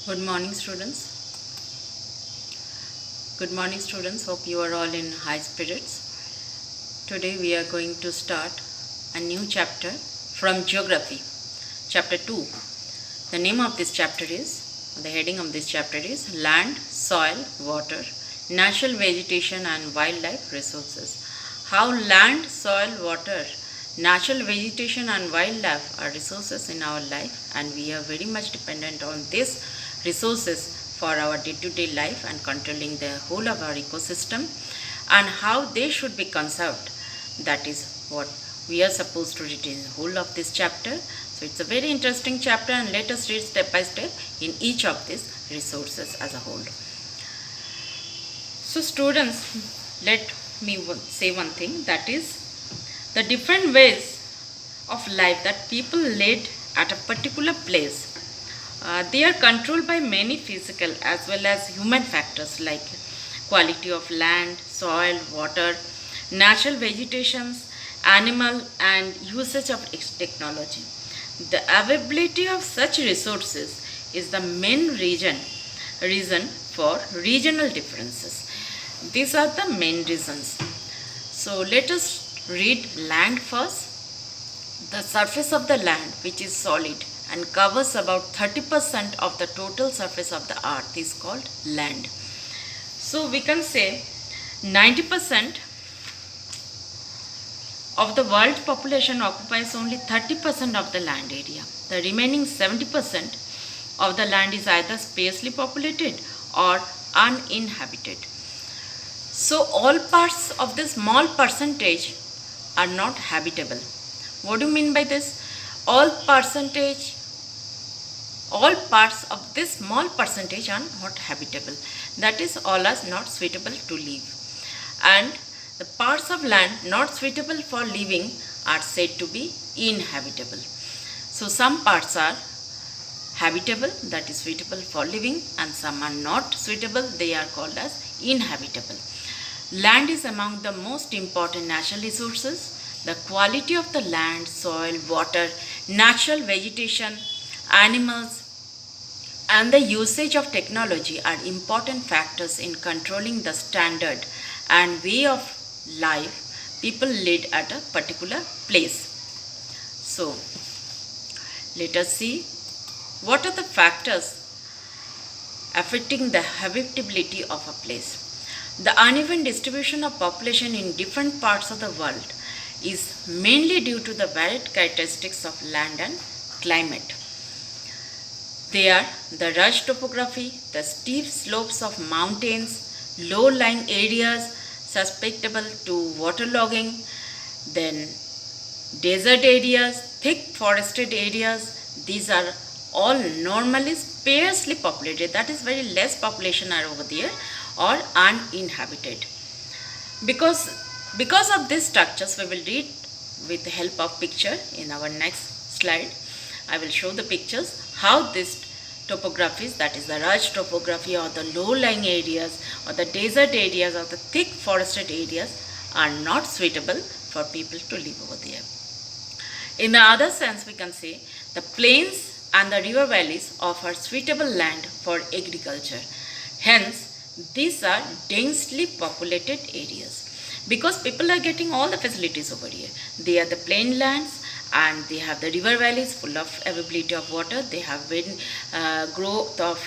Good morning, students. Good morning, students. Hope you are all in high spirits. Today we are going to start a new chapter from Geography, Chapter 2. The name of this chapter is, the heading of this chapter is Land, Soil, Water, Natural Vegetation and Wildlife Resources. How land, soil, water, natural vegetation and wildlife are resources in our life, and we are very much dependent on these resources for our day-to-day life and controlling the whole of our ecosystem, and how they should be conserved. That is what we are supposed to read in the whole of this chapter. So it's a very interesting chapter, and let us read step by step in each of these resources as a whole. So students, let me say one thing, that is the different ways of life that people lead at a particular place. They are controlled by many physical as well as human factors like quality of land, soil, water, natural vegetations, animal and usage of technology. The availability of such resources is the main reason for regional differences. These are the main reasons. So let us read land first. The surface of the land, which is solid and covers about 30% of the total surface of the earth, is called land. So we can say 90% of the world population occupies only 30% of the land area. The remaining 70% of the land is either sparsely populated or uninhabited. So all parts of this small percentage are not habitable. What do you mean by this? All parts of this small percentage are not habitable. That is, all are not suitable to live. And the parts of land not suitable for living are said to be inhabitable. So some parts are habitable, that is suitable for living, and some are not suitable, they are called as inhabitable. Land is among the most important natural resources. The quality of the land, soil, water, natural vegetation, animals, and the usage of technology are important factors in controlling the standard and way of life people lead at a particular place. So, let us see what are the factors affecting the habitability of a place. The uneven distribution of population in different parts of the world is mainly due to the varied characteristics of land and climate. They are the rugged topography, the steep slopes of mountains, low-lying areas susceptible to waterlogging, then desert areas, thick forested areas. These are all normally sparsely populated, that is very less population are over there, or uninhabited. Because of these structures, we will read with the help of picture in our next slide. I will show the pictures how these topographies, that is the rugged topography or the low-lying areas or the desert areas or the thick forested areas, are not suitable for people to live over there. In the other sense, we can say the plains and the river valleys offer suitable land for agriculture. Hence, these are densely populated areas because people are getting all the facilities over here. They are the plain lands and they have the river valleys full of availability of water. They have been growth of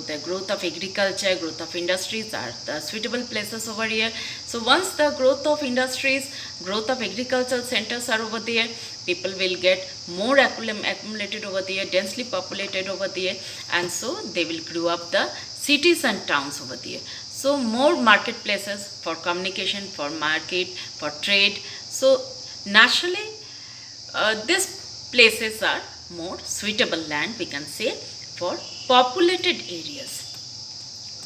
the growth of agriculture, growth of industries are the suitable places over here. So once the growth of industries, growth of agricultural centers are over there, people will get more accumulated over there, densely populated over there, and so they will grow up the cities and towns over there. So more marketplaces for communication, for market, for trade. So naturally these places are more suitable land, we can say, for populated areas.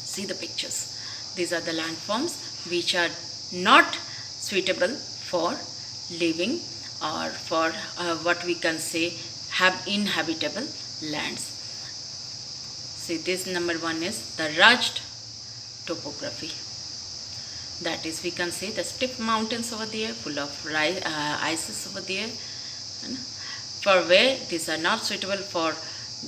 See the pictures. These are the landforms which are not suitable for living or for what we can say have inhabitable lands. See, this number one is the rugged topography. That is, we can say the steep mountains over there, full of ices over there, for where these are not suitable for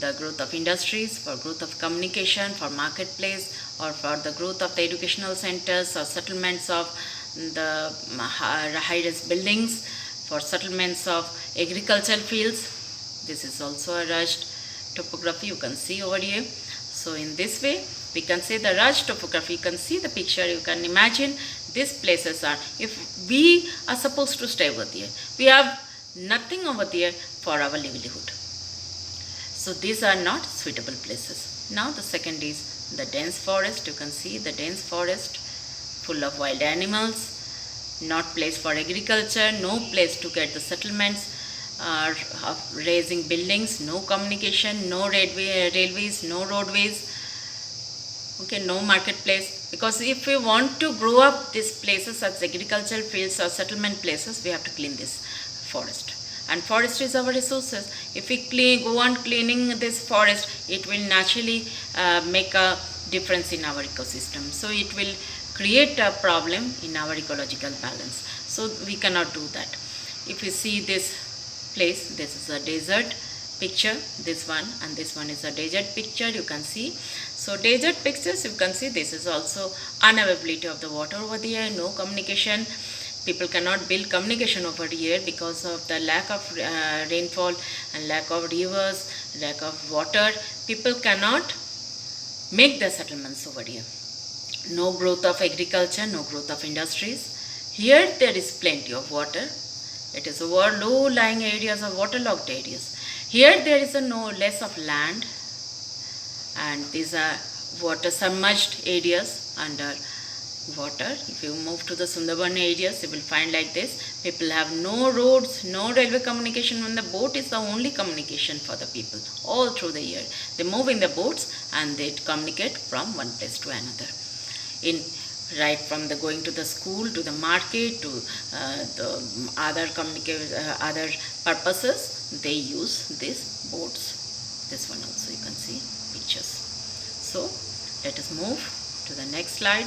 the growth of industries, for growth of communication, for marketplace, or for the growth of the educational centers or settlements of the high-rise buildings, for settlements of agricultural fields. This is also a rushed topography, you can see over here. So in this way we can say the rushed topography. You can see the picture, you can imagine these places are, if we are supposed to stay over there, we have nothing over there for our livelihood. So these are not suitable places. Now the second is the dense forest. You can see the dense forest full of wild animals, not place for agriculture, no place to get the settlements, raising buildings, no communication, no railways, no roadways, okay, no marketplace. Because if we want to grow up these places as agricultural fields or settlement places, we have to clean this forest. And forest is our resources. If we go on cleaning this forest, it will naturally make a difference in our ecosystem. So it will create a problem in our ecological balance. So we cannot do that. If you see this place, this is a desert picture, this one and this one is a desert picture, you can see. So desert pictures, you can see this is also unavailability of the water over there, no communication. People cannot build communication over here because of the lack of rainfall and lack of rivers, lack of water. People cannot make the settlements over here. No growth of agriculture, no growth of industries. Here there is plenty of water. It is over low-lying areas or waterlogged areas. Here there is no less of land, and these are water submerged areas under water. If you move to the Sundarban areas, you will find like this. People have no roads, no railway communication. When the boat is the only communication for the people all through the year. They move in the boats and they communicate from one place to another. Right from the going to the school, to the market, to the other other purposes, they use these boats. This one also you can see pictures. So let us move to the next slide.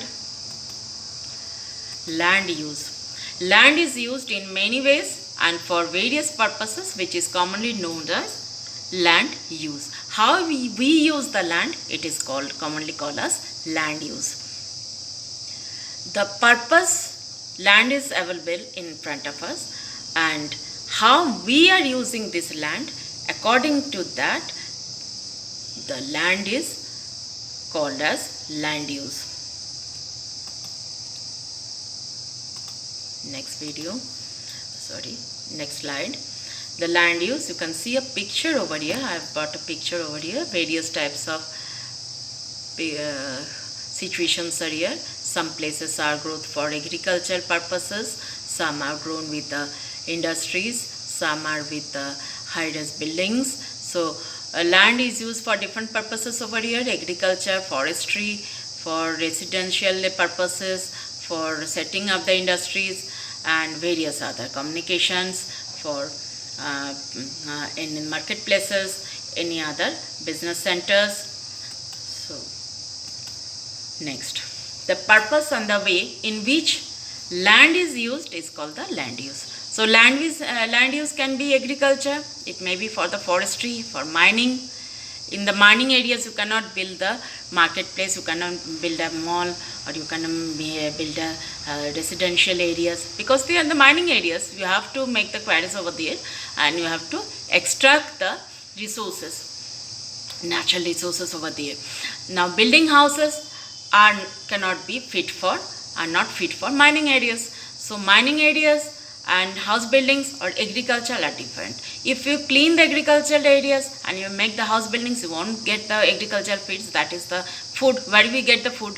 Land use. Land is used in many ways and for various purposes, which is commonly known as land use. How we use the land, it is commonly called as land use. The purpose, land is available in front of us, and how we are using this land, according to that, the land is called as land use. Next slide. The land use, you can see a picture over here. I have brought a picture over here. Various types of situations are here. Some places are growth for agricultural purposes, some are grown with industries, some are with high-rise buildings. So land is used for different purposes over here: agriculture, forestry, for residential purposes, for setting up the industries, and various other communications, for in marketplaces, any other business centers. So next, the purpose and the way in which land is used is called the land use. So land use can be agriculture, it may be for the forestry, for mining. In the mining areas, you cannot build the marketplace, you cannot build a mall, or you cannot build a residential areas, because they are the mining areas. You have to make the quarries over there, and you have to extract the resources, natural resources over there. Now building houses are not fit for mining areas. So mining areas and house buildings or agriculture are different. If you clean the agricultural areas and you make the house buildings, you won't get the agricultural feeds, that is the food. Where do we get the food?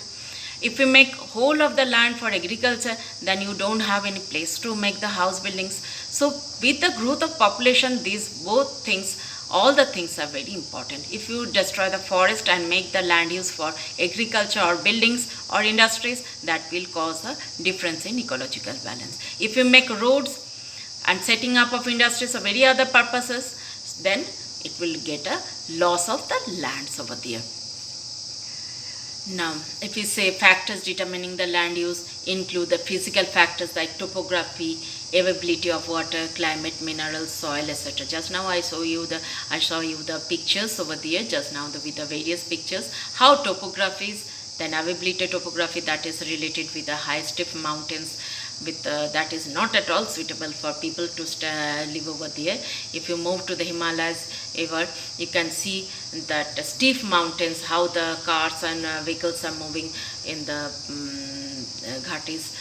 If you make whole of the land for agriculture, then you don't have any place to make the house buildings. So with the growth of population, these both things, all the things are very important. If you destroy the forest and make the land use for agriculture or buildings or industries, that will cause a difference in ecological balance. If you make roads and setting up of industries or very other purposes, then it will get a loss of the lands over there. Now, if we say factors determining the land use include the physical factors like topography, availability of water, climate, minerals, soil, etc. Just now I saw you the pictures over there. Just now with the various pictures, how topographies, then availability topography, that is related with the high stiff mountains, with that is not at all suitable for people to live over there. If you move to the Himalayas ever, you can see that steep mountains, how the cars and vehicles are moving in the ghatis,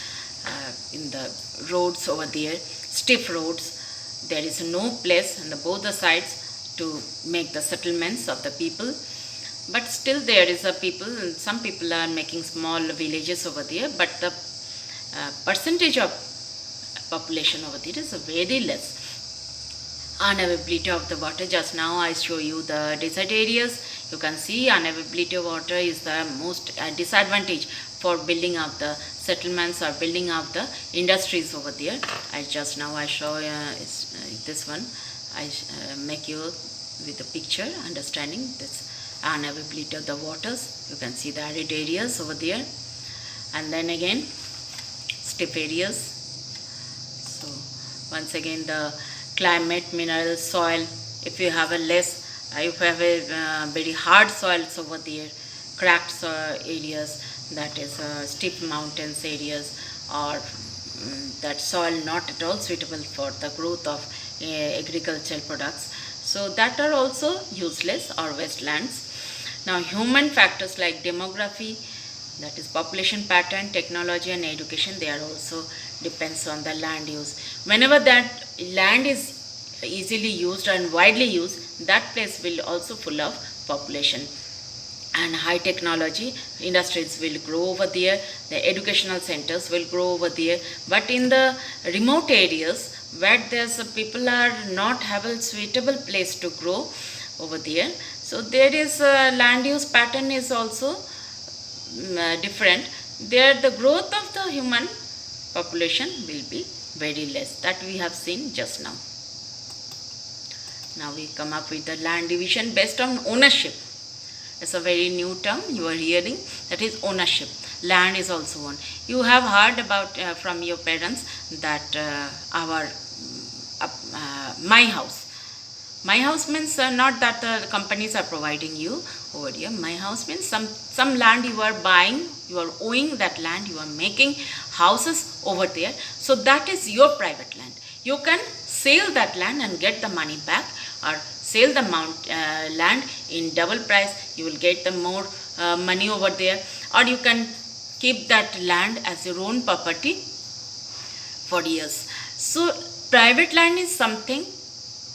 in the roads over there, stiff roads. There is no place on both the sides to make the settlements of the people. But still there is a people, some people are making small villages over there, but the percentage of population over there is very less. Unavailability of the water, just now I show you the desert areas. You can see unavailability of water is the most disadvantage for building up the settlements or building up the industries over there. I show this one. I make you with the picture understanding this unavailability of the waters. You can see the arid areas over there, and then again steppe areas. So once again the climate, mineral, soil. If you have if you have a very hard soils over there, cracked areas, that is steep mountains areas, or that soil not at all suitable for the growth of agricultural products, so that are also useless or wastelands. Now human factors like demography, that is population pattern, technology and education, they are also depends on the land use. Whenever that land is easily used and widely used, that place will also full of population. And high technology industries will grow over there, the educational centers will grow over there. But in the remote areas where there's people are not have a suitable place to grow over there, so there is a land use pattern is also different. There the growth of the human population will be very less, that we have seen just now. Now we come up with the land division based on ownership. It's a very new term you are hearing, that is ownership. Land is also owned. You have heard about from your parents that my house. My house means not that the companies are providing you over here. My house means some land you are buying, you are owning that land, you are making houses over there. So that is your private land. You can sell that land and get the money back, or sell the land in double price, you will get the more money over there, or you can keep that land as your own property for years. So private land is something,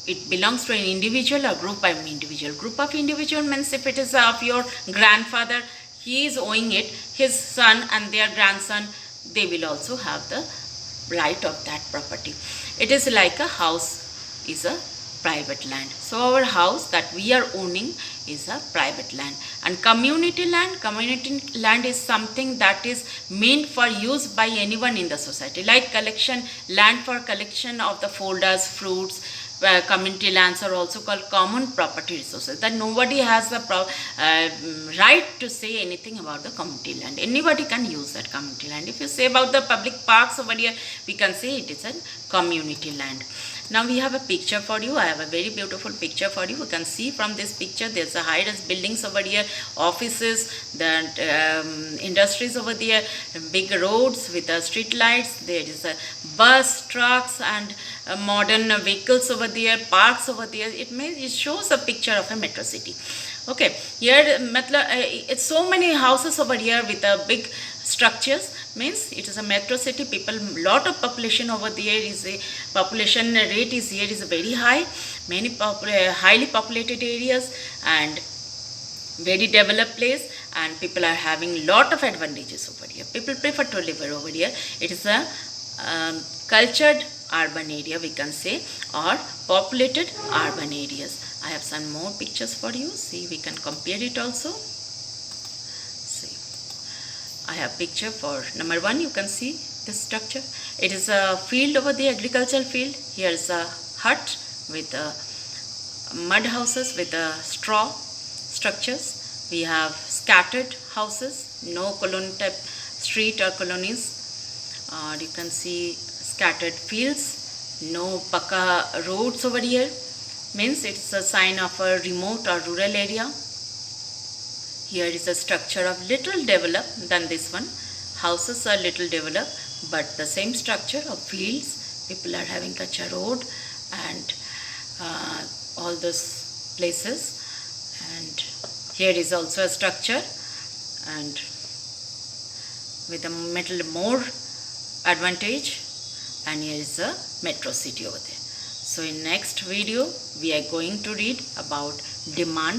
it belongs to an individual or group of individual. Group of individual means if it is of your grandfather, he is owning it, his son and their grandson, they will also have the right of that property. It is like a house is a private land. So our house that we are owning is a private land. And community land is something that is meant for use by anyone in the society, like land for collection of the folders, fruits. Community lands are also called common property resources, that nobody has the right to say anything about the community land. Anybody can use that community land. If you say about the public parks over here, we can say it is a community land. Now we have a picture for you. I have a very beautiful picture for you. You can see from this picture there's a high-rise buildings over here, offices, then industries over there, big roads with the street lights. There is a bus, trucks and modern vehicles over there, parks over there. It shows a picture of a metro city. Okay, here it's so many houses over here with a big structures, means it is a metro city. People, lot of population over there, is a population rate is here is very high, many highly populated areas and very developed place, and people are having lot of advantages over here. People prefer to live over here. It is a cultured urban area, we can say, or populated urban areas. I have some more pictures for you. See, we can compare it also. See, I have picture for number 1. You can see this structure. It is a field over the agricultural field. Here is a hut with mud houses with straw structures. We have scattered houses, no colony type street or colonies. You can see scattered fields, no pakka roads over here, means it's a sign of a remote or rural area. Here is a structure of little developed than this one. Houses are little developed, but the same structure of fields. People are having kacha road and all those places. And here is also a structure, and with a little more advantage, and here is a metro city over there. So in next video we are going to read about demand